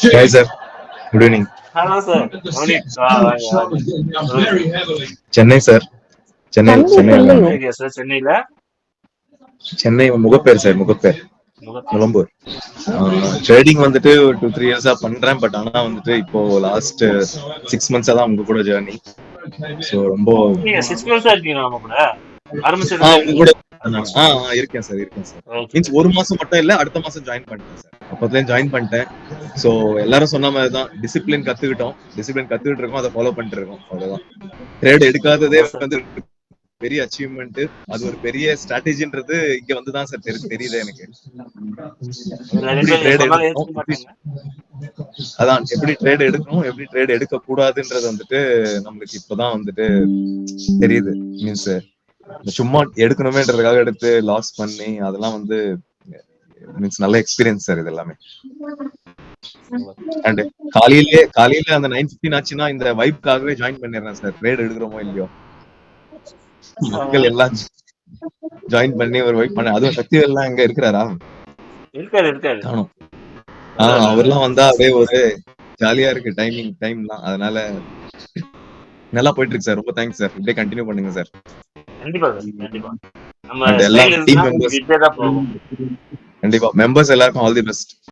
Hi sir, good evening. Hello sir. Navneet, வாங்க வாங்க. சொல்லுங்க. சென்னை சார். சென்னை தம்பி சென்னை எந்த சொல்லுங்க. ஏரியா சார் சென்னையில? சென்னை முகப்பேர் சார், முகப்பேர் முகப்பேர். நுளம்பூர். ட்ரேடிங் வந்துட்டு ஒரு 2-3 இயர்ஸா பண்றேன். பட் ஆனா வந்துட்டு இப்போ லாஸ்ட் 6 months தான் உங்க கூட ஜேர்னி. ஸோ ரொம்ப நீங்க 6 months இருக்கீங்க நம்ம கூட ஆரம்பிச்சதுல உங்க இருந்து. கூட இருக்கேன் சார், இருக்கேன் சார். ஓகே. மீன்ஸ் ஒரு மாசம் மட்டும் இல்ல, அடுத்த மாசம் ஜாயின் பண்ணிட்டேன் சார். அப்போதுலேயும் ஜாயின் பண்ணிட்டேன். ஸோ எல்லாரும் சொன்ன மாதிரி தான், டிசிப்ளின் கத்துக்கிட்டு இருக்கோம், அதை ஃபாலோ பண்ணிட்டு இருக்கோம். அவ்வளவுதான். ட்ரேட் எடுக்காததே அதான் சார். வந்து பெரிய அச்சீவ்மெண்ட். அது ஒரு பெரிய ஸ்ட்ராட்டஜின்றது இங்க வந்துதான் சார் தெரியுது எனக்கு. எப்படி ட்ரேட் சொன்னாலும் எடுக்கணும், ஏத்துக்க மாட்டாங்க. அதான் எப்படி ட்ரேட் எடுக்கணும், எப்படி ட்ரேட் எடுக்க கூடாதுன்றது வந்துட்டு நம்மளுக்கு இப்பதான் வந்துட்டு தெரியுது. மீன்ஸ் சும்மா எடுக்கணுமேன்றதுக்காக எடுத்து லாஸ் பண்ணி அதெல்லாம் வந்து மீன்ஸ் நல்ல எக்ஸ்பீரியன்ஸ் சார் இது எல்லாமே. அண்ட் காலையில அந்த 9:15 ஆச்சுன்னா இந்த வைப்காகவே ஜாயின் பண்ணிடுறேன் சார். ட்ரேட் எடுக்கிறோமோ இல்லையோ, மக்கள் எல்லாம் ஜாயின் பண்ணி ஒரு வைப் பண்ண. அதுவும் சக்தி எல்லாம் எங்க இருக்கிறாரா? இருக்காரு. காணும். அவர்லாம் வந்தா அப்படியே ஒரு ஜாலியா இருக்கு டைம்லாம். அதனால நல்லா போயிட்டு இருக்கு சார். ரொம்ப தேங்க்ஸ் சார். இப்படியே கண்டினியூ பண்ணுங்க சார். கண்டிப்பா சார், கண்டிப்பா. நம்ம அண்ட் எல்லா ஸ்டைல் டீம் இருந்தா மெம்பர்ஸ், இப்படியே தான் போகும். கண்டிப்பா மெம்பர்ஸ் எல்லாருக்கும் ஆல் தி பெஸ்ட்.